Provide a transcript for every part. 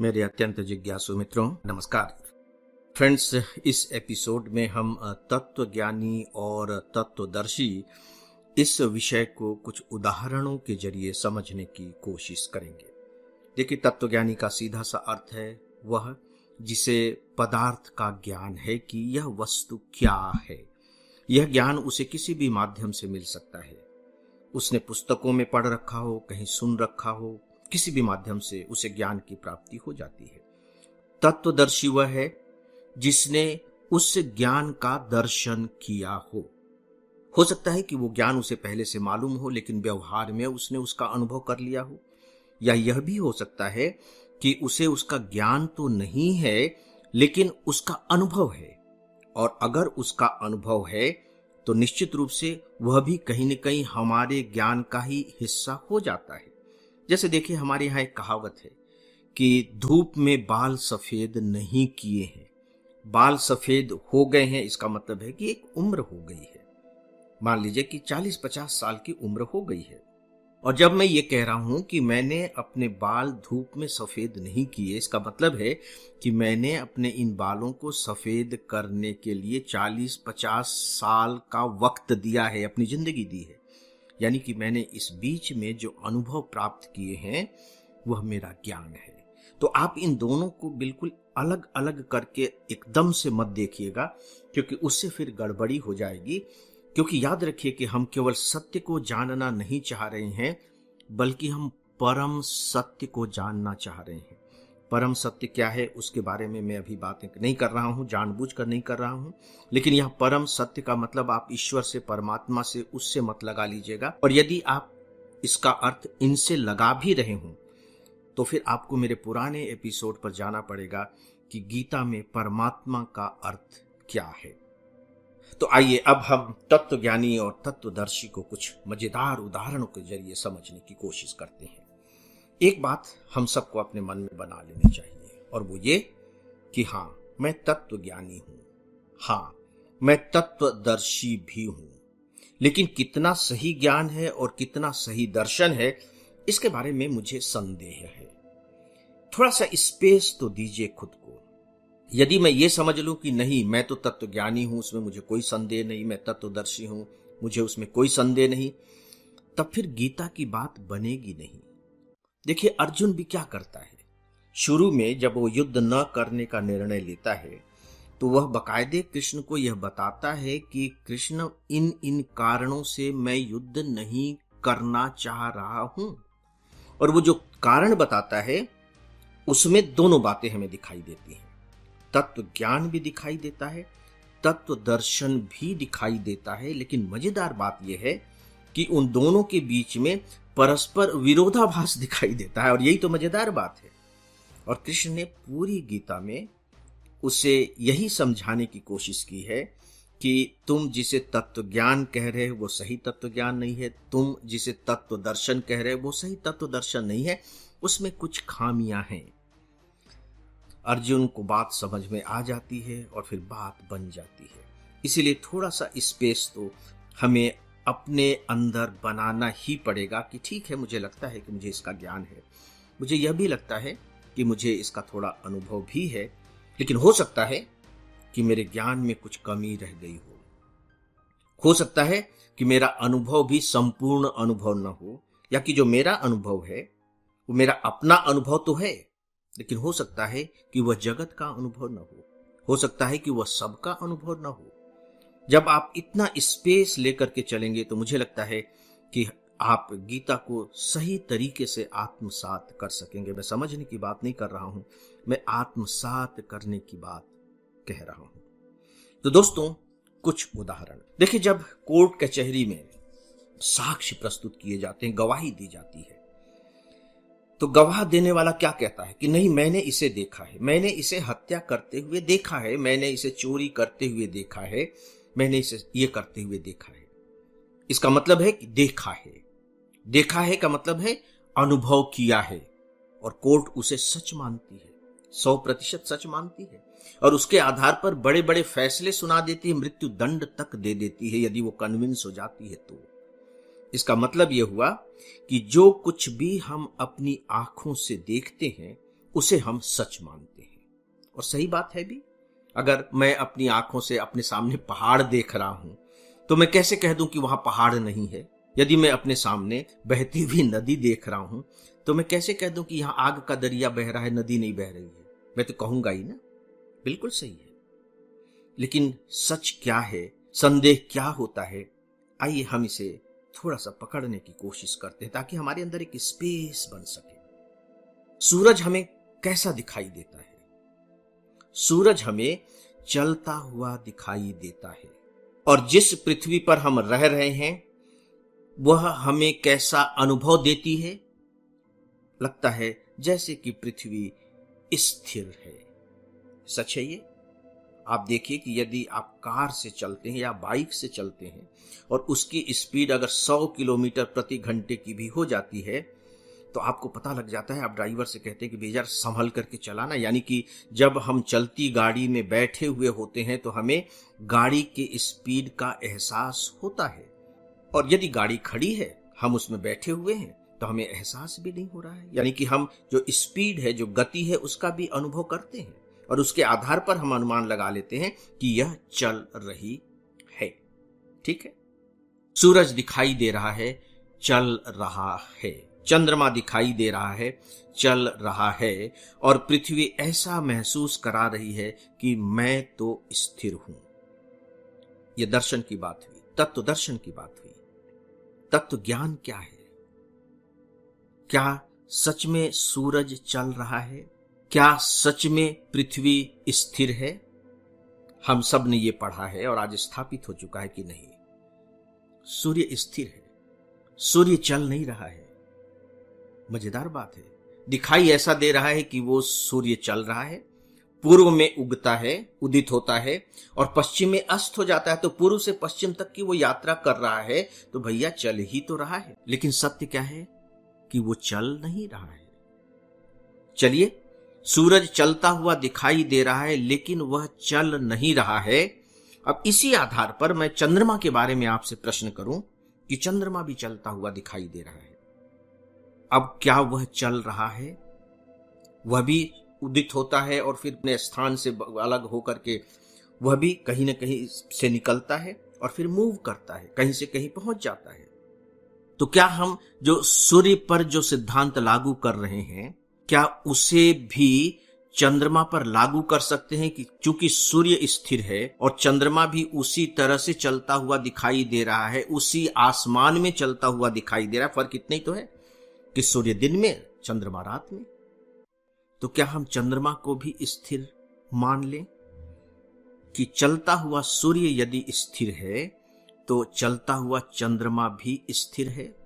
मेरे अत्यंत जिज्ञासु मित्रों, नमस्कार। फ्रेंड्स, इस एपिसोड में हम तत्वज्ञानी और तत्वदर्शी इस विषय को कुछ उदाहरणों के जरिए समझने की कोशिश करेंगे। देखिए, तत्वज्ञानी का सीधा सा अर्थ है वह जिसे पदार्थ का ज्ञान है कि यह वस्तु क्या है। यह ज्ञान उसे किसी भी माध्यम से मिल सकता है। उसने पुस्तकों में पढ़ रखा हो, कहीं सुन रखा हो, किसी भी माध्यम से उसे ज्ञान की प्राप्ति हो जाती है। तत्वदर्शी वह है जिसने उस ज्ञान का दर्शन किया हो सकता है कि वो ज्ञान उसे पहले से मालूम हो, लेकिन व्यवहार में उसने उसका अनुभव कर लिया हो, या यह भी हो सकता है कि उसे उसका ज्ञान तो नहीं है लेकिन उसका अनुभव है, और अगर उसका अनुभव है तो निश्चित रूप से वह भी कहीं न कहीं हमारे ज्ञान का ही हिस्सा हो जाता है। जैसे देखिए, हमारे यहाँ एक कहावत है कि धूप में बाल सफेद नहीं किए हैं। बाल सफेद हो गए हैं, इसका मतलब है कि एक उम्र हो गई है। मान लीजिए कि 40-50 साल की उम्र हो गई है, और जब मैं ये कह रहा हूं कि मैंने अपने बाल धूप में सफेद नहीं किए, इसका मतलब है कि मैंने अपने इन बालों को सफेद करने के लिए 40-50 साल का वक्त दिया है, अपनी जिंदगी दी है। यानी कि मैंने इस बीच में जो अनुभव प्राप्त किए हैं वह मेरा ज्ञान है। तो आप इन दोनों को बिल्कुल अलग अलग करके एकदम से मत देखिएगा, क्योंकि उससे फिर गड़बड़ी हो जाएगी। क्योंकि याद रखिए कि हम केवल सत्य को जानना नहीं चाह रहे हैं, बल्कि हम परम सत्य को जानना चाह रहे हैं। परम सत्य क्या है उसके बारे में मैं अभी बातें नहीं कर रहा हूं, जानबूझकर नहीं कर रहा हूं। लेकिन यह परम सत्य का मतलब आप ईश्वर से, परमात्मा से, उससे मत लगा लीजिएगा। और यदि आप इसका अर्थ इनसे लगा भी रहे हों तो फिर आपको मेरे पुराने एपिसोड पर जाना पड़ेगा कि गीता में परमात्मा का अर्थ क्या है। तो आइए अब हम तत्वज्ञानी और तत्वदर्शी को कुछ मजेदार उदाहरणों के जरिए समझने की कोशिश करते हैं। एक बात हम सबको अपने मन में बना लेनी चाहिए, और वो ये कि हाँ, मैं तत्वज्ञानी हूं, हाँ, मैं तत्वदर्शी भी हूं, लेकिन कितना सही ज्ञान है और कितना सही दर्शन है, इसके बारे में मुझे संदेह है। थोड़ा सा स्पेस तो दीजिए खुद को। यदि मैं ये समझ लूं कि नहीं, मैं तो तत्वज्ञानी हूं, उसमें मुझे कोई संदेह नहीं, मैं तत्वदर्शी हूं, मुझे उसमें कोई संदेह नहीं, तब फिर गीता की बात बनेगी नहीं। देखिए, अर्जुन भी क्या करता है, शुरू में जब वो युद्ध न करने का निर्णय लेता है तो वह बकायदे कृष्ण को यह बताता है कि कृष्ण, इन इन कारणों से मैं युद्ध नहीं करना चाह रहा हूं। और वो जो कारण बताता है उसमें दोनों बातें हमें दिखाई देती हैं। तत्व ज्ञान भी दिखाई देता है, तत्व दर्शन भी दिखाई देता है, लेकिन मजेदार बात यह है कि उन दोनों के बीच में परस्पर विरोधाभास दिखाई देता है, और यही तो मजेदार बात है। और कृष्ण ने पूरी गीता में उसे यही समझाने की कोशिश की है कि तुम जिसे तत्व ज्ञान कह रहे हो वो सही तत्व ज्ञान नहीं है, तुम जिसे तत्व दर्शन कह रहे हो वो सही तत्व दर्शन नहीं है, उसमें कुछ खामियां हैं। अर्जुन को बात समझ में आ जाती है और फिर बात बन जाती है। इसीलिए थोड़ा सा स्पेस तो हमें अपने अंदर बनाना ही पड़ेगा कि ठीक है, मुझे लगता है कि मुझे इसका ज्ञान है, मुझे यह भी लगता है कि मुझे इसका थोड़ा अनुभव भी है, लेकिन हो सकता है कि मेरे ज्ञान में कुछ कमी रह गई हो सकता है कि मेरा अनुभव भी संपूर्ण अनुभव न हो, या कि जो मेरा अनुभव है वो मेरा अपना अनुभव तो है, लेकिन हो सकता है कि वह जगत का अनुभव न हो सकता है कि वह सबका अनुभव न हो। जब आप इतना स्पेस लेकर के चलेंगे तो मुझे लगता है कि आप गीता को सही तरीके से आत्मसात कर सकेंगे। मैं समझने की बात नहीं कर रहा हूं, मैं आत्मसात करने की बात कह रहा हूं। तो दोस्तों, कुछ उदाहरण देखिए। जब कोर्ट कचहरी में साक्ष्य प्रस्तुत किए जाते हैं, गवाही दी जाती है, तो गवाह देने वाला क्या कहता है कि नहीं, मैंने इसे देखा है, मैंने इसे हत्या करते हुए देखा है, मैंने इसे चोरी करते हुए देखा है, मैंने इसे ये करते हुए देखा है। इसका मतलब है कि देखा है। देखा है का मतलब है अनुभव किया है, और कोर्ट उसे सच मानती है, 100% सच मानती है, और उसके आधार पर बड़े बड़े फैसले सुना देती है, मृत्यु दंड तक दे देती है यदि वो कन्विंस हो जाती है तो। इसका मतलब यह हुआ कि जो कुछ भी हम अपनी आंखों से देखते हैं उसे हम सच मानते हैं। और सही बात है भी। अगर मैं अपनी आंखों से अपने सामने पहाड़ देख रहा हूं तो मैं कैसे कह दूं कि वहां पहाड़ नहीं है? यदि मैं अपने सामने बहती हुई नदी देख रहा हूं तो मैं कैसे कह दूं कि यहां आग का दरिया बह रहा है, नदी नहीं बह रही है? मैं तो कहूंगा ही ना। बिल्कुल सही है। लेकिन सच क्या है, संदेह क्या होता है, आइए हम इसे थोड़ा सा पकड़ने की कोशिश करते हैं ताकि हमारे अंदर एक स्पेस बन सके। सूरज हमें कैसा दिखाई देता है? सूरज हमें चलता हुआ दिखाई देता है। और जिस पृथ्वी पर हम रह रहे हैं वह हमें कैसा अनुभव देती है? लगता है जैसे कि पृथ्वी स्थिर है। सच है ये। आप देखिए कि यदि आप कार से चलते हैं या बाइक से चलते हैं और उसकी स्पीड अगर 100 किलोमीटर प्रति घंटे की भी हो जाती है तो आपको पता लग जाता है। आप ड्राइवर से कहते हैं कि भैया संभल करके चलाना। यानी कि जब हम चलती गाड़ी में बैठे हुए होते हैं तो हमें गाड़ी के स्पीड का एहसास होता है। और यदि गाड़ी खड़ी है, हम उसमें बैठे हुए हैं, तो हमें एहसास भी नहीं हो रहा है। यानी कि हम जो स्पीड है, जो गति है, उसका भी अनुभव करते हैं और उसके आधार पर हम अनुमान लगा लेते हैं कि यह चल रही है। ठीक है। सूरज दिखाई दे रहा है, चल रहा है। चंद्रमा दिखाई दे रहा है, चल रहा है। और पृथ्वी ऐसा महसूस करा रही है कि मैं तो स्थिर हूं। यह दर्शन की बात हुई, तत्व दर्शन की बात हुई। तत्व ज्ञान क्या है? क्या सच में सूरज चल रहा है? क्या सच में पृथ्वी स्थिर है? हम सब ने यह पढ़ा है और आज स्थापित हो चुका है कि नहीं, सूर्य स्थिर है, सूर्य चल नहीं रहा है। मजेदार बात है। दिखाई ऐसा दे रहा है कि वो सूर्य चल रहा है, पूर्व में उगता है, उदित होता है और पश्चिम में अस्त हो जाता है। तो पूर्व से पश्चिम तक की वो यात्रा कर रहा है, तो भैया चल ही तो रहा है। लेकिन सत्य क्या है कि वो चल नहीं रहा है। चलिए, सूरज चलता हुआ दिखाई दे रहा है लेकिन वह चल नहीं रहा है। अब इसी आधार पर मैं चंद्रमा के बारे में आपसे प्रश्न करूं कि चंद्रमा भी चलता हुआ दिखाई दे रहा है। अब क्या वह चल रहा है? वह भी उदित होता है और फिर अपने स्थान से अलग होकर के वह भी कहीं ना कहीं से निकलता है और फिर मूव करता है, कहीं से कहीं पहुंच जाता है। तो क्या हम जो सूर्य पर जो सिद्धांत लागू कर रहे हैं, क्या उसे भी चंद्रमा पर लागू कर सकते हैं कि चूंकि सूर्य स्थिर है और चंद्रमा भी उसी तरह से चलता हुआ दिखाई दे रहा है, उसी आसमान में चलता हुआ दिखाई दे रहा है। फर्क इतना ही तो है कि सूर्य दिन में, चंद्रमा रात में। तो क्या हम चंद्रमा को भी स्थिर मान लें कि चलता हुआ सूर्य यदि स्थिर है तो चलता हुआ चंद्रमा भी स्थिर है?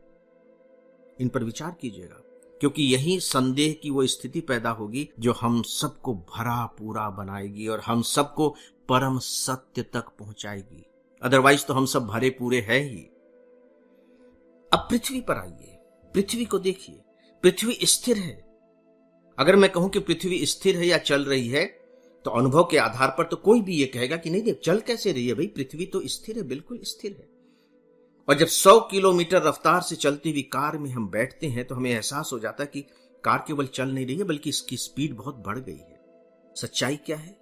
इन पर विचार कीजिएगा, क्योंकि यही संदेह की वो स्थिति पैदा होगी जो हम सबको भरा पूरा बनाएगी और हम सबको परम सत्य तक पहुंचाएगी। अदरवाइज तो हम सब भरे पूरे हैं ही। अब पृथ्वी पर आइए, पृथ्वी को देखिए। पृथ्वी स्थिर है। अगर मैं कहूं कि पृथ्वी स्थिर है या चल रही है तो अनुभव के आधार पर तो कोई भी ये कहेगा कि नहीं, चल कैसे रही है भाई, पृथ्वी तो स्थिर है, बिल्कुल स्थिर है। और जब 100 किलोमीटर रफ्तार से चलती हुई कार में हम बैठते हैं तो हमें एहसास हो जाता है कि कार केवल चल नहीं रही है बल्कि इसकी स्पीड बहुत बढ़ गई है। सच्चाई क्या है?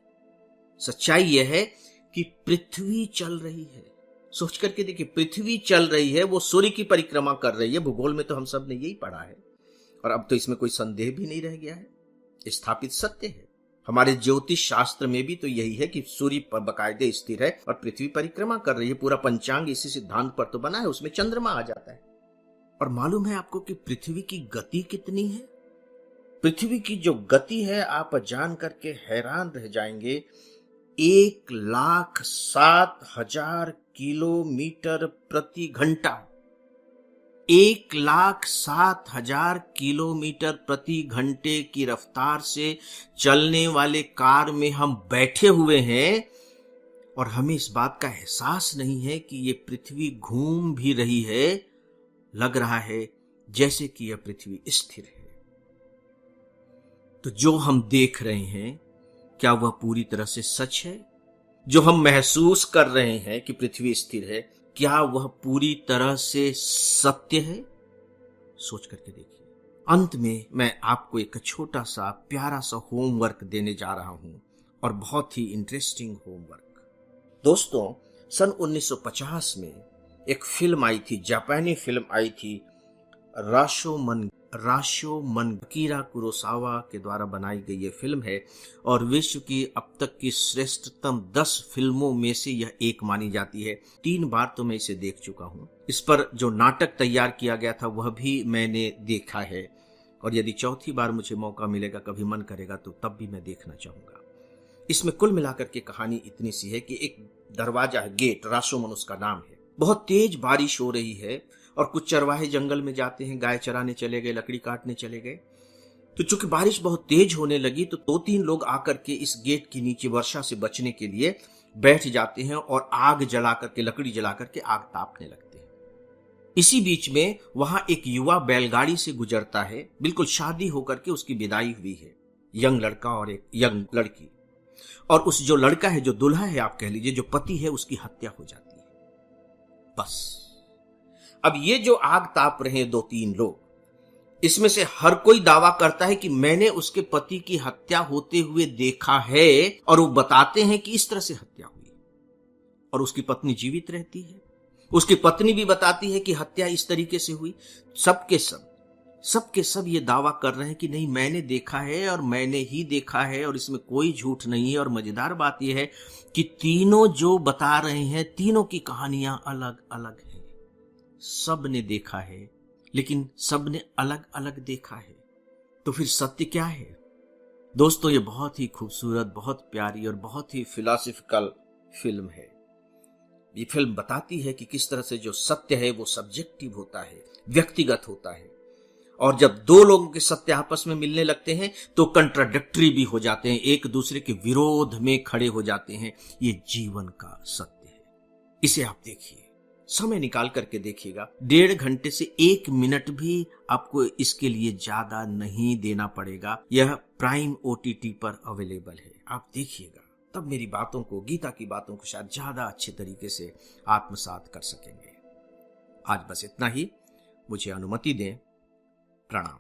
सच्चाई यह है कि पृथ्वी चल रही है। सोच करके देखिए, पृथ्वी चल रही है, वो सूर्य की परिक्रमा कर रही है। भूगोल में तो हम सब ने यही पढ़ा है और अब तो इसमें कोई संदेह भी नहीं रह गया है, स्थापित सत्य है। हमारे ज्योतिष शास्त्र में भी तो यही है कि सूर्य पर बाकायदे स्थिर है और पृथ्वी परिक्रमा कर रही है। पूरा पंचांग इसी सिद्धांत पर तो बना है, उसमें चंद्रमा आ जाता है। और मालूम है आपको कि पृथ्वी की गति कितनी है? पृथ्वी की जो गति है आप जान करके हैरान रह जाएंगे। 1,07,000 किलोमीटर प्रति घंटा। 1,07,000 किलोमीटर प्रति घंटे की रफ्तार से चलने वाले कार में हम बैठे हुए हैं और हमें इस बात का एहसास नहीं है कि ये पृथ्वी घूम भी रही है। लग रहा है जैसे कि यह पृथ्वी स्थिर है। तो जो हम देख रहे हैं, क्या वह पूरी तरह से सच है? जो हम महसूस कर रहे हैं कि पृथ्वी स्थिर है, क्या वह पूरी तरह से सत्य है? सोच करके देखिए। अंत में मैं आपको एक छोटा सा प्यारा सा होमवर्क देने जा रहा हूं, और बहुत ही इंटरेस्टिंग होमवर्क। दोस्तों, सन 1950 में एक फिल्म आई थी, जापानी फिल्म आई थी, राशोमन अकीरा कुरोसावा के द्वारा बनाई गई ये फिल्म है, और विश्व की अब तक की श्रेष्ठतम 10 फिल्मों में से यह एक मानी जाती है। 3 बार तो मैं इसे देख चुका हूं। इस पर जो नाटक तैयार किया गया था वह भी मैंने देखा है, और यदि चौथी बार मुझे मौका मिलेगा, कभी मन करेगा, तो तब भी मैं देखना चाहूंगा। इसमें कुल मिलाकर के कहानी इतनी सी है कि एक दरवाजा है, गेट, राशोमन उसका नाम है। बहुत तेज बारिश हो रही है और कुछ चरवाहे जंगल में जाते हैं, गाय चराने चले गए, लकड़ी काटने चले गए। तो चूंकि बारिश बहुत तेज होने लगी तो 2-3 लोग आकर के इस गेट के नीचे वर्षा से बचने के लिए बैठ जाते हैं और आग जला करके, लकड़ी जला करके आग तापने लगते हैं। इसी बीच में वहां एक युवा बैलगाड़ी से गुजरता है, बिल्कुल शादी होकर के उसकी विदाई हुई है, यंग लड़का और एक यंग लड़की। और उस जो लड़का है, जो दुल्हा है आप कह लीजिए, जो पति है, उसकी हत्या हो जाती है। बस अब ये जो आग ताप रहे हैं 2-3 लोग, इसमें से हर कोई दावा करता है कि मैंने उसके पति की हत्या होते हुए देखा है, और वो बताते हैं कि इस तरह से हत्या हुई, और उसकी पत्नी जीवित रहती है। उसकी पत्नी भी बताती है कि हत्या इस तरीके से हुई। सबके सब ये दावा कर रहे हैं कि नहीं, मैंने देखा है और मैंने ही देखा है, और इसमें कोई झूठ नहीं है। और मजेदार बात यह है कि तीनों जो बता रहे हैं, तीनों की कहानियां अलग अलग हैं। सब ने देखा है, लेकिन सब ने अलग अलग देखा है। तो फिर सत्य क्या है? दोस्तों, ये बहुत ही खूबसूरत, बहुत प्यारी और बहुत ही फिलॉसफिकल फिल्म है। ये फिल्म बताती है कि किस तरह से जो सत्य है वो सब्जेक्टिव होता है, व्यक्तिगत होता है, और जब 2 लोगों के सत्य आपस में मिलने लगते हैं तो कंट्राडिक्टरी भी हो जाते हैं, एक दूसरे के विरोध में खड़े हो जाते हैं। ये जीवन का सत्य है। इसे आप देखिए, समय निकाल करके देखिएगा। 1.5 घंटे से 1 मिनट भी आपको इसके लिए ज्यादा नहीं देना पड़ेगा। यह प्राइम OTT पर अवेलेबल है, आप देखिएगा। तब मेरी बातों को, गीता की बातों को शायद ज्यादा अच्छे तरीके से आत्मसात कर सकेंगे। आज बस इतना ही। मुझे अनुमति दें। प्रणाम।